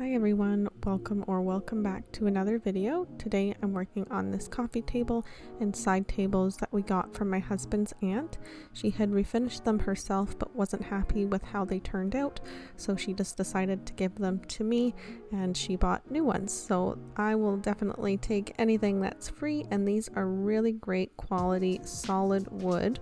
Hi everyone, welcome back to another video. Today I'm working on this coffee table and side tables that we got from my husband's aunt. She had refinished them herself but wasn't happy with how they turned out, so she just decided to give them to me and she bought new ones. So I will definitely take anything that's free, and these are really great quality solid wood,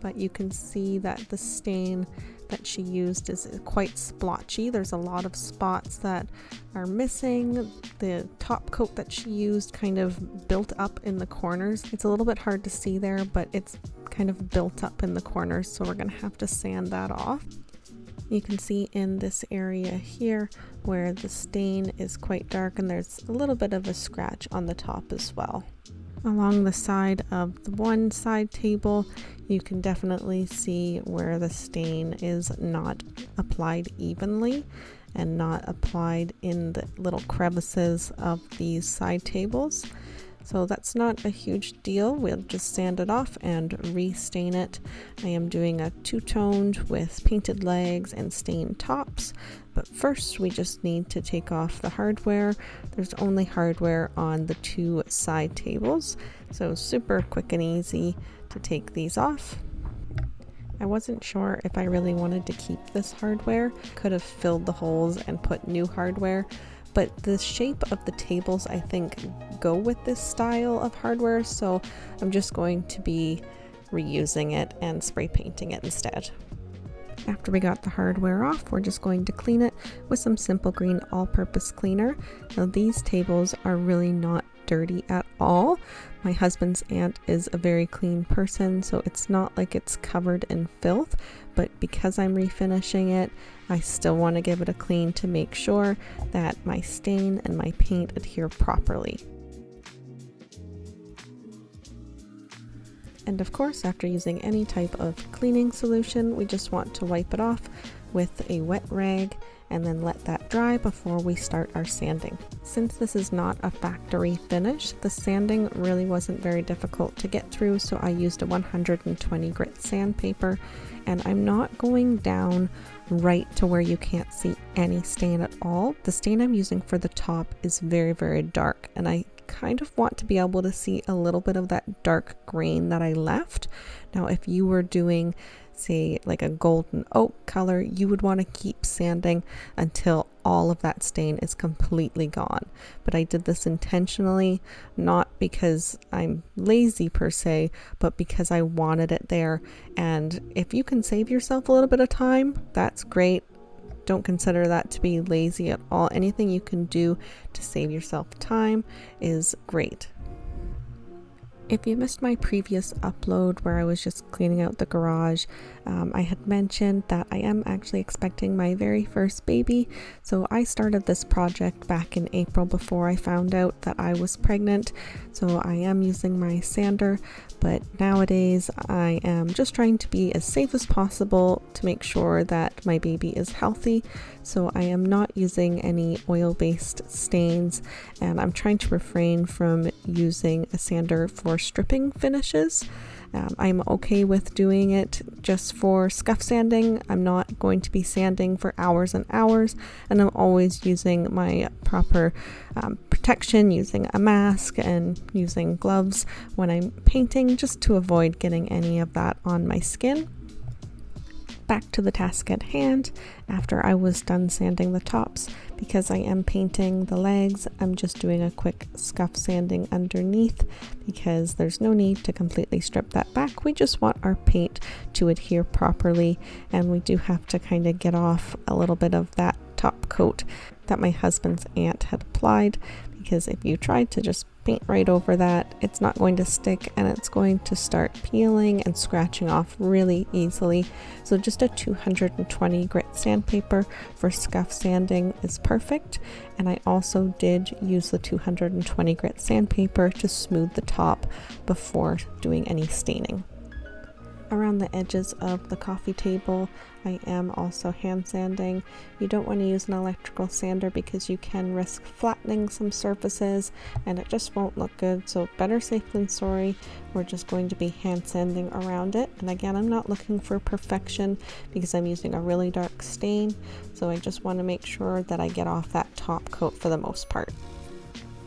but you can see that the stain that she used is quite splotchy. There's a lot of spots that are missing. The top coat that she used kind of built up in the corners. It's a little bit hard to see there, but it's kind of built up in the corners, so we're gonna have to sand that off. You can see in this area here where the stain is quite dark and there's a little bit of a scratch on the top as well. Along the side of the one side table, you can definitely see where the stain is not applied evenly and not applied in the little crevices of these side tables. So that's not a huge deal. We'll just sand it off and restain it. I am doing a two-toned with painted legs and stained tops. But first we just need to take off the hardware. There's only hardware on the two side tables, so super quick and easy to take these off. I wasn't sure if I really wanted to keep this hardware. Could have filled the holes and put new hardware, but the shape of the tables I think go with this style of hardware, so I'm just going to be reusing it and spray painting it instead. After we got the hardware off, we're just going to clean it with some simple green all-purpose cleaner. Now these tables are really not dirty at all. My husband's aunt is a very clean person, so it's not like it's covered in filth, but because I'm refinishing it, I still want to give it a clean to make sure that my stain and my paint adhere properly. And of course, after using any type of cleaning solution, we just want to wipe it off with a wet rag and then let that dry before we start our sanding. Since this is not a factory finish, the sanding really wasn't very difficult to get through, so I used a 120 grit sandpaper, and I'm not going down right to where you can't see any stain at all. The stain I'm using for the top is very, very dark, and I kind of want to be able to see a little bit of that dark grain that I left. Now if you were doing, say, like a golden oak color, you would want to keep sanding until all of that stain is completely gone. But I did this intentionally, not because I'm lazy per se, but because I wanted it there. And if you can save yourself a little bit of time, that's great. Don't consider that to be lazy at all. Anything you can do to save yourself time is great. If you missed my previous upload where I was just cleaning out the garage, I had mentioned that I am actually expecting my very first baby. So I started this project back in April before I found out that I was pregnant. So I am using my sander, but nowadays I am just trying to be as safe as possible to make sure that my baby is healthy. So I am not using any oil-based stains, and I'm trying to refrain from using a sander for stripping finishes. I'm okay with doing it just for scuff sanding. I'm not going to be sanding for hours and hours, and I'm always using my proper protection, using a mask and using gloves when I'm painting, just to avoid getting any of that on my skin. Back to the task at hand. After I was done sanding the tops, because I am painting the legs, I'm just doing a quick scuff sanding underneath because there's no need to completely strip that back. We just want our paint to adhere properly, and we do have to kind of get off a little bit of that top coat that my husband's aunt had applied, because if you tried to just paint right over that, it's not going to stick and it's going to start peeling and scratching off really easily. So just a 220 grit sandpaper for scuff sanding is perfect, and I also did use the 220 grit sandpaper to smooth the top before doing any staining. Around the edges of the coffee table, I am also hand sanding. You don't want to use an electrical sander because you can risk flattening some surfaces and it just won't look good. So better safe than sorry. We're just going to be hand sanding around it. And again, I'm not looking for perfection because I'm using a really dark stain. So I just want to make sure that I get off that top coat for the most part.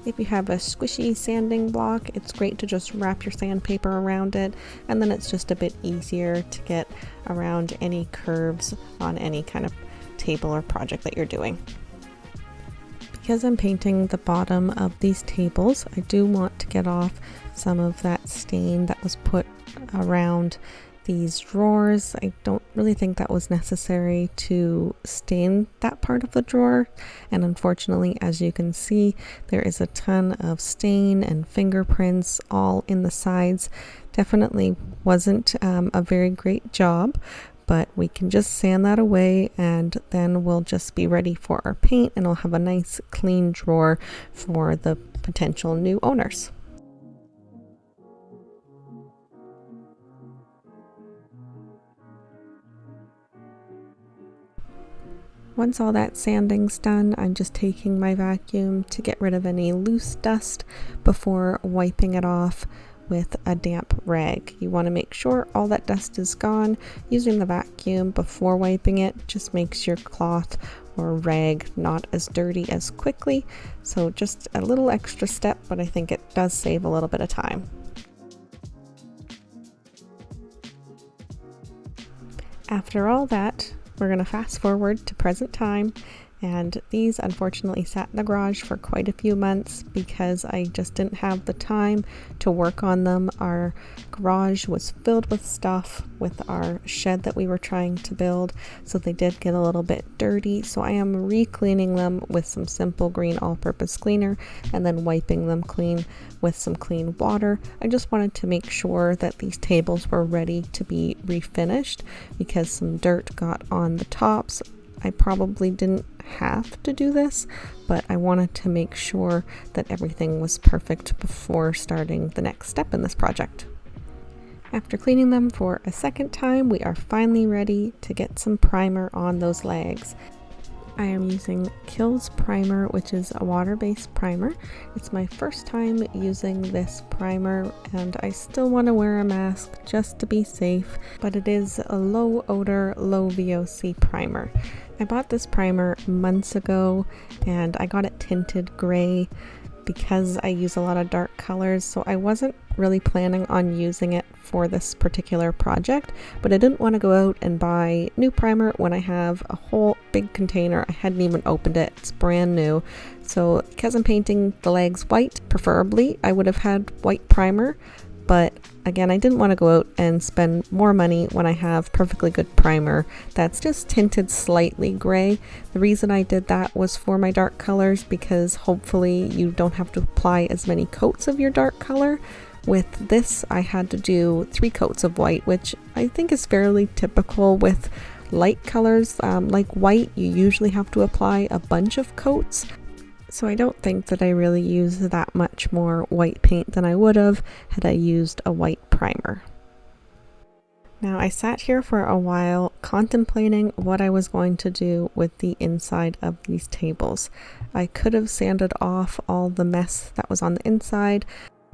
If you have a squishy sanding block, it's great to just wrap your sandpaper around it, and then it's just a bit easier to get around any curves on any kind of table or project that you're doing. Because I'm painting the bottom of these tables, I do want to get off some of that stain that was put around these drawers. I don't really think that was necessary to stain that part of the drawer, and unfortunately, as you can see, there is a ton of stain and fingerprints all in the sides. Definitely wasn't a very great job, but we can just sand that away and then we'll just be ready for our paint and we'll have a nice clean drawer for the potential new owners. Once all that sanding's done, I'm just taking my vacuum to get rid of any loose dust before wiping it off with a damp rag. You want to make sure all that dust is gone. Using the vacuum before wiping it just makes your cloth or rag not as dirty as quickly. So just a little extra step, but I think it does save a little bit of time. After all that, we're going to fast forward to present time, and these unfortunately sat in the garage for quite a few months because I just didn't have the time to work on them. Our garage was filled with stuff with our shed that we were trying to build, so they did get a little bit dirty. So I am re-cleaning them with some simple green all-purpose cleaner and then wiping them clean with some clean water. I just wanted to make sure that these tables were ready to be refinished because some dirt got on the tops. I probably didn't have to do this, but I wanted to make sure that everything was perfect before starting the next step in this project. After cleaning them for a second time, we are finally ready to get some primer on those legs. I am using Kilz Primer, which is a water-based primer. It's my first time using this primer and I still want to wear a mask just to be safe, but it is a low odor, low VOC primer. I bought this primer months ago and I got it tinted gray because I use a lot of dark colors, so I wasn't really planning on using it for this particular project, but I didn't want to go out and buy new primer when I have a whole big container. I hadn't even opened it, it's brand new. So because I'm painting the legs white, preferably I would have had white primer, but again, I didn't want to go out and spend more money when I have perfectly good primer that's just tinted slightly gray. The reason I did that was for my dark colors because hopefully you don't have to apply as many coats of your dark color. With this, I had to do 3 coats of white, which I think is fairly typical with light colors. Like white, you usually have to apply a bunch of coats. So I don't think that I really used that much more white paint than I would have had I used a white primer. Now I sat here for a while contemplating what I was going to do with the inside of these tables. I could have sanded off all the mess that was on the inside,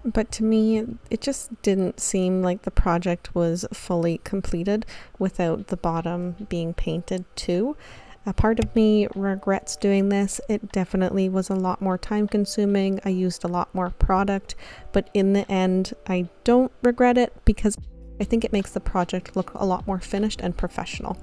but to me it just didn't seem like the project was fully completed without the bottom being painted too. A part of me regrets doing this. It definitely was a lot more time consuming. I used a lot more product, but in the end, I don't regret it because I think it makes the project look a lot more finished and professional.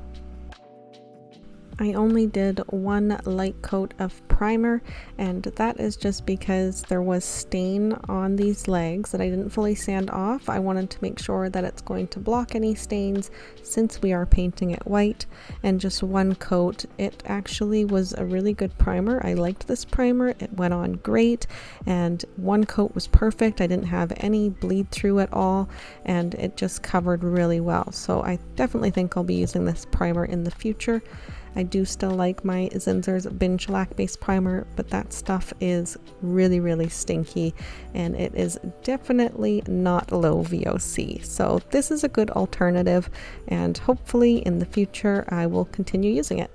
I only did 1 light coat of primer, and that is just because there was stain on these legs that I didn't fully sand off. I wanted to make sure that it's going to block any stains since we are painting it white, and just 1 coat. It actually was a really good primer. I liked this primer. It went on great, and 1 coat was perfect. I didn't have any bleed through at all, and it just covered really well. So I definitely think I'll be using this primer in the future. I do still like my Zinsser's bin shellac based primer, but that stuff is really stinky and it is definitely not low VOC. So this is a good alternative, and hopefully in the future I will continue using it.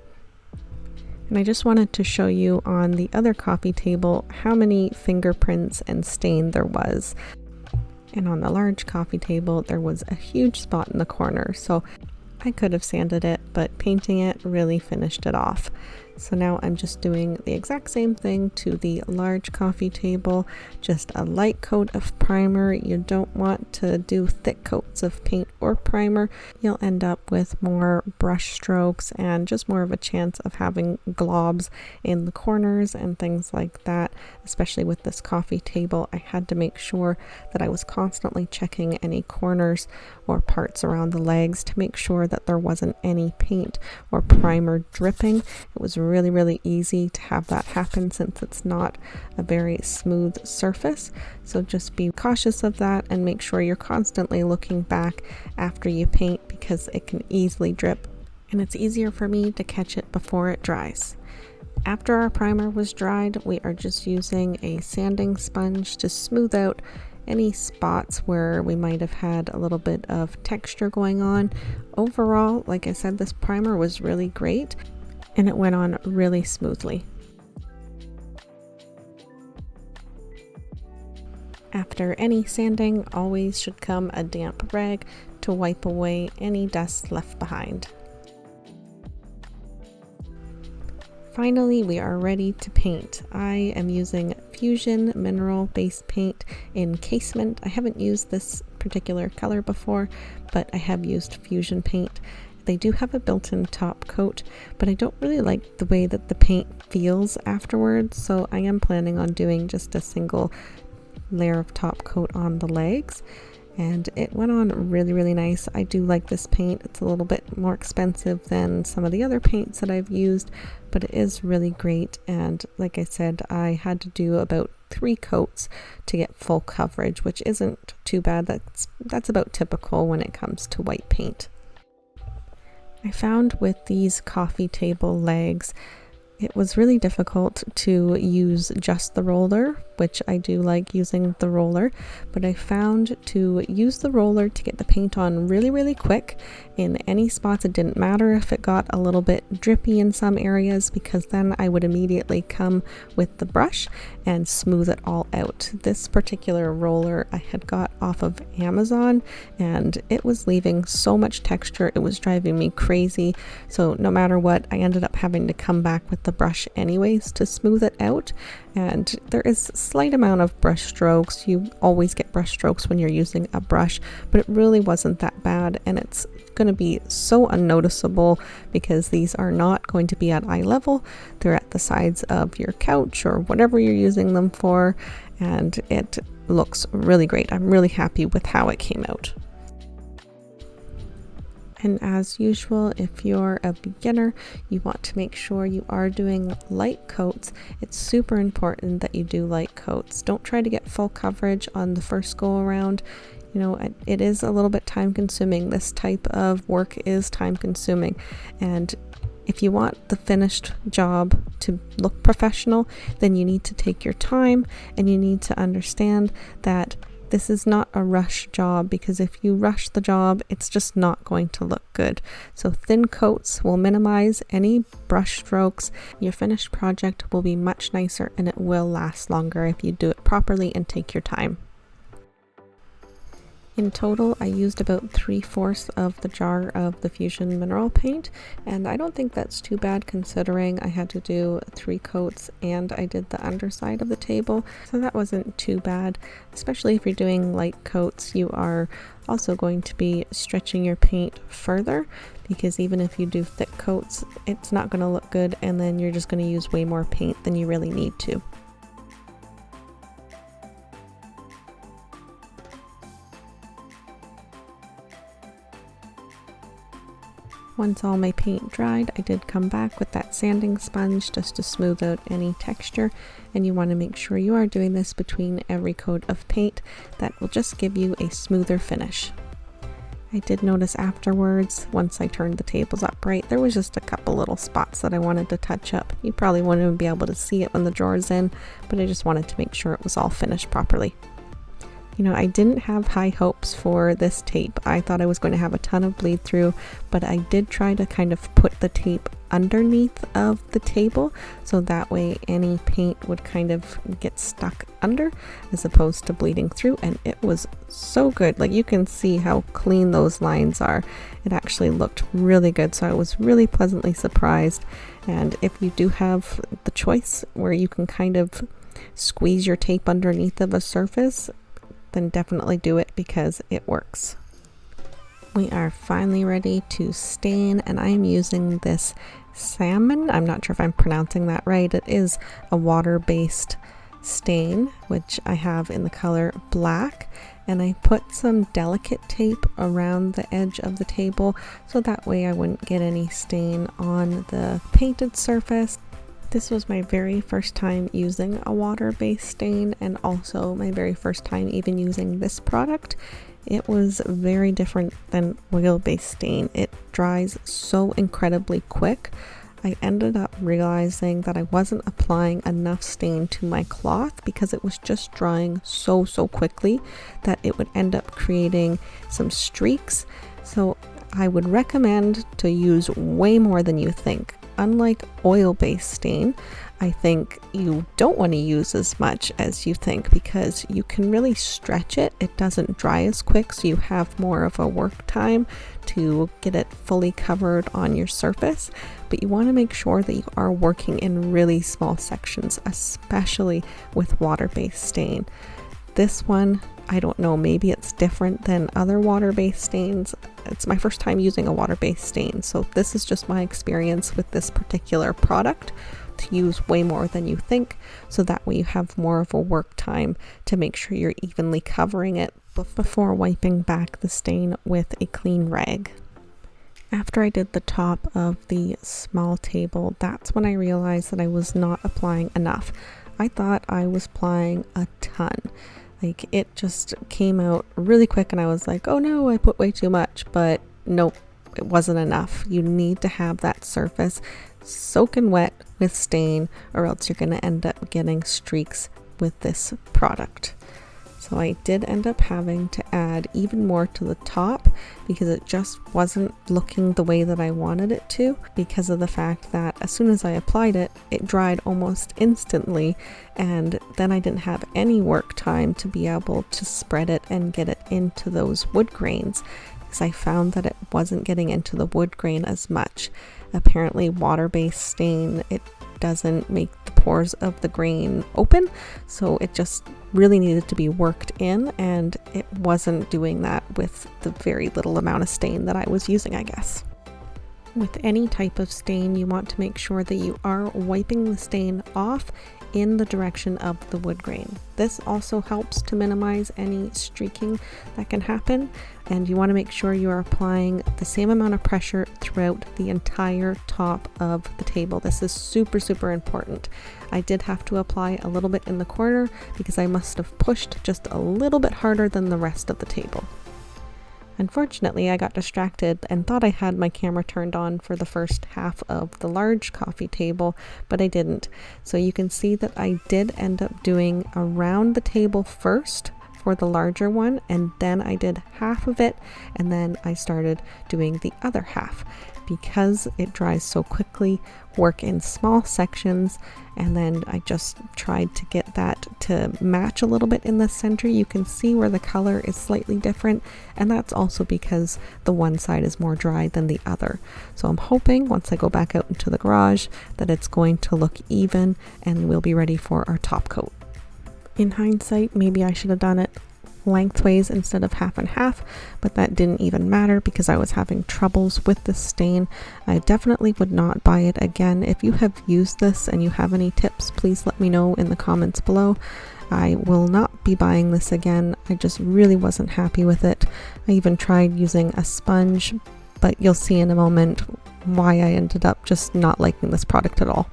And I just wanted to show you on the other coffee table how many fingerprints and stain there was. And on the large coffee table, there was a huge spot in the corner. So I could have sanded it, but painting it really finished it off. So now I'm just doing the exact same thing to the large coffee table, just a light coat of primer. You don't want to do thick coats of paint or primer. You'll end up with more brush strokes and just more of a chance of having globs in the corners and things like that. Especially with this coffee table, I had to make sure that I was constantly checking any corners or parts around the legs to make sure that there wasn't any paint or primer dripping. It was really easy to have that happen since it's not a very smooth surface. So just be cautious of that and make sure you're constantly looking back after you paint, because it can easily drip and it's easier for me to catch it before it dries. After our primer was dried, we are just using a sanding sponge to smooth out any spots where we might have had a little bit of texture going on. Overall, like I said, this primer was really great and it went on really smoothly. After any sanding, always should come a damp rag to wipe away any dust left behind. Finally, we are ready to paint. I am using Fusion mineral based paint in Casement. I haven't used this particular color before, but I have used Fusion paint. They do have a built-in top coat, but I don't really like the way that the paint feels afterwards, so I am planning on doing just a single layer of top coat on the legs. And it went on really nice. I do like this paint. It's a little bit more expensive than some of the other paints that I've used, but it is really great. And like I said, I had to do about 3 coats to get full coverage, which isn't too bad. That's about typical when it comes to white paint. I found with these coffee table legs, it was really difficult to use just the roller, which I do like using the roller, but I found to use the roller to get the paint on really quick in any spots. It didn't matter if it got a little bit drippy in some areas, because then I would immediately come with the brush and smooth it all out. This particular roller I had got off of Amazon and it was leaving so much texture, it was driving me crazy. So no matter what, I ended up having to come back with the brush anyways to smooth it out. And there is a slight amount of brush strokes. You always get brush strokes when you're using a brush, but it really wasn't that bad, and it's going to be so unnoticeable because these are not going to be at eye level. They're at the sides of your couch or whatever you're using them for, and it looks really great. I'm really happy with how it came out. And as usual, if you're a beginner, you want to make sure you are doing light coats. It's super important that you do light coats. Don't try to get full coverage on the first go around. You know, it is a little bit time consuming. This type of work is time consuming. And if you want the finished job to look professional, then you need to take your time and you need to understand that this is not a rush job, because if you rush the job, it's just not going to look good. So thin coats will minimize any brush strokes. Your finished project will be much nicer and it will last longer if you do it properly and take your time. In total, I used about 3/4 of the jar of the Fusion mineral paint, and I don't think that's too bad considering I had to do 3 coats and I did the underside of the table, so that wasn't too bad. Especially if you're doing light coats, you are also going to be stretching your paint further, because even if you do thick coats, it's not going to look good, and then you're just going to use way more paint than you really need to. Once all my paint dried, I did come back with that sanding sponge just to smooth out any texture, and you want to make sure you are doing this between every coat of paint. That will just give you a smoother finish. I did notice afterwards, once I turned the tables upright, there was just a couple little spots that I wanted to touch up. You probably wouldn't even be able to see it when the drawer's in, but I just wanted to make sure it was all finished properly. You know, I didn't have high hopes for this tape. I thought I was going to have a ton of bleed through, but I did try to kind of put the tape underneath of the table so that way any paint would kind of get stuck under as opposed to bleeding through, and it was so good. Like, you can see how clean those lines are. It actually looked really good, so I was really pleasantly surprised. And if you do have the choice where you can kind of squeeze your tape underneath of a surface, then definitely do it because it works. We are finally ready to stain, and I am using this salmon. I'm not sure if I'm pronouncing that right. It is a water-based stain, which I have in the color black, and I put some delicate tape around the edge of the table so that way I wouldn't get any stain on the painted surface. This was my very first time using a water-based stain, and also my very first time even using this product. It was very different than oil-based stain. It dries so incredibly quick. I ended up realizing that I wasn't applying enough stain to my cloth because it was just drying so quickly that it would end up creating some streaks. So I would recommend to use way more than you think. Unlike oil-based stain, I think you don't want to use as much as you think because you can really stretch it. It doesn't dry as quick, so you have more of a work time to get it fully covered on your surface. But you want to make sure that you are working in really small sections, especially with water-based stain. This one, I don't know, maybe it's different than other water-based stains. It's my first time using a water-based stain, so this is just my experience with this particular product, to use way more than you think, so that way you have more of a work time to make sure you're evenly covering it before wiping back the stain with a clean rag. After I did the top of the small table, that's when I realized that I was not applying enough. I thought I was applying a ton. Like, it just came out really quick and I was like, oh no, I put way too much, but nope, it wasn't enough. You need to have that surface soaking wet with stain, or else you're going to end up getting streaks with this product. So I did end up having to add even more to the top because it just wasn't looking the way that I wanted it to, because of the fact that as soon as I applied it, it dried almost instantly, and then I didn't have any work time to be able to spread it and get it into those wood grains, because I found that it wasn't getting into the wood grain as much. Apparently water-based stain, it doesn't make the pores of the grain open, so it just really needed to be worked in, and it wasn't doing that with the very little amount of stain that I was using, I guess. With any type of stain, you want to make sure that you are wiping the stain off in the direction of the wood grain. This also helps to minimize any streaking that can happen, and you want to make sure you are applying the same amount of pressure throughout the entire top of the table. This is super important. I did have to apply a little bit in the corner because I must have pushed just a little bit harder than the rest of the table. Unfortunately, I got distracted and thought I had my camera turned on for the first half of the large coffee table, but I didn't. So you can see that I did end up doing around the table first for the larger one, and then I did half of it, and then I started doing the other half. Because it dries so quickly, work in small sections, and then I just tried to get that to match a little bit in the center. You can see where the color is slightly different, and that's also because the one side is more dry than the other. So I'm hoping once I go back out into the garage that it's going to look even and we'll be ready for our top coat. In hindsight, maybe I should have done it lengthways instead of half and half, but that didn't even matter because I was having troubles with the stain. I definitely would not buy it again. If you have used this and you have any tips, please let me know in the comments below. I will not be buying this again. I just really wasn't happy with it. I even tried using a sponge, but you'll see in a moment why I ended up just not liking this product at all.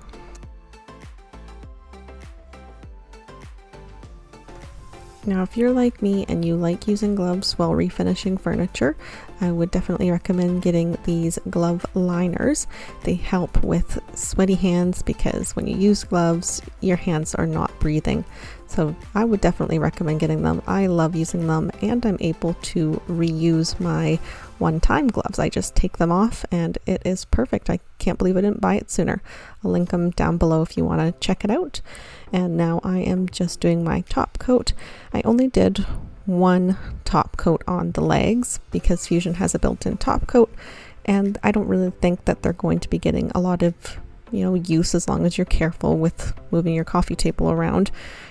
Now, if you're like me and you like using gloves while refinishing furniture, I would definitely recommend getting these glove liners. They help with sweaty hands because when you use gloves, your hands are not breathing. So I would definitely recommend getting them. I love using them, and I'm able to reuse my one-time gloves. I just take them off and it is perfect. I can't believe I didn't buy it sooner. I'll link them down below if you want to check it out. And now I am just doing my top coat. I only did one top coat on the legs because Fusion has a built-in top coat, and I don't really think that they're going to be getting a lot of use as long as you're careful with moving your coffee table around.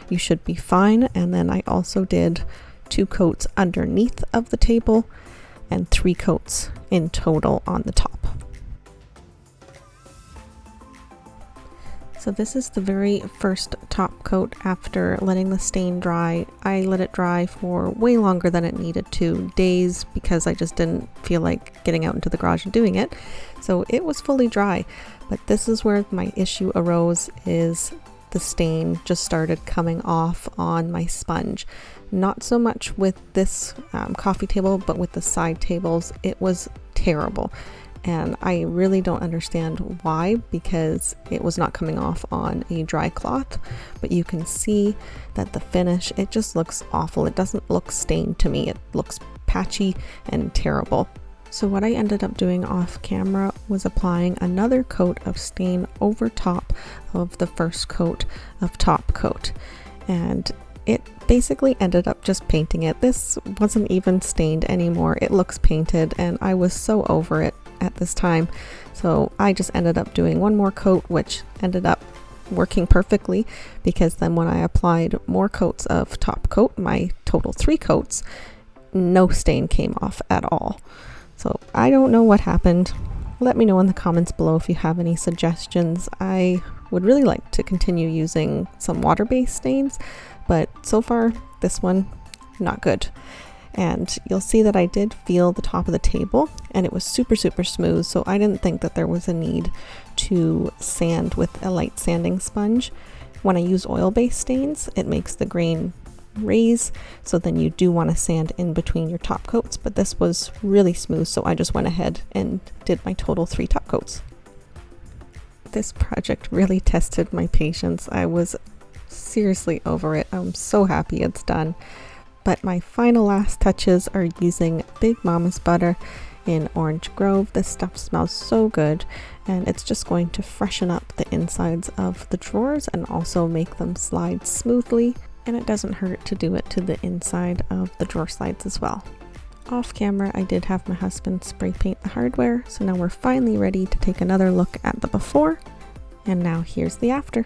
You should be fine. And then I also did 2 coats underneath of the table and 3 coats in total on the top. So this is the very first top coat after letting the stain dry. I let it dry for way longer than it needed to, days, because I just didn't feel like getting out into the garage and doing it. So it was fully dry, but this is where my issue arose, is the stain just started coming off on my sponge. Not so much with this coffee table, but with the side tables, it was terrible. And I really don't understand why, because it was not coming off on a dry cloth, but you can see that the finish, it just looks awful. It doesn't look stained to me. It looks patchy and terrible. So what I ended up doing off camera was applying another coat of stain over top of the first coat of top coat. And it basically ended up just painting it. This wasn't even stained anymore. It looks painted, and I was so over it at this time. So I just ended up doing one more coat, which ended up working perfectly, because then when I applied more coats of top coat, my total 3 coats, no stain came off at all. So I don't know what happened. Let me know in the comments below if you have any suggestions. I would really like to continue using some water-based stains, but so far this one, not good. And you'll see that I did feel the top of the table, and it was super smooth, so I didn't think that there was a need to sand with a light sanding sponge. When I use oil-based stains, it makes the grain raise, so then you do want to sand in between your top coats, but this was really smooth, so I just went ahead and did my total 3 top coats. This project really tested my patience. I was seriously over it. I'm so happy it's done. But my final last touches are using Big Mama's butter in Orange Grove. This stuff smells so good, and it's just going to freshen up the insides of the drawers and also make them slide smoothly, and it doesn't hurt to do it to the inside of the drawer slides as well. Off camera, I did have my husband spray paint the hardware, so now we're finally ready to take another look at the before, and now here's the after.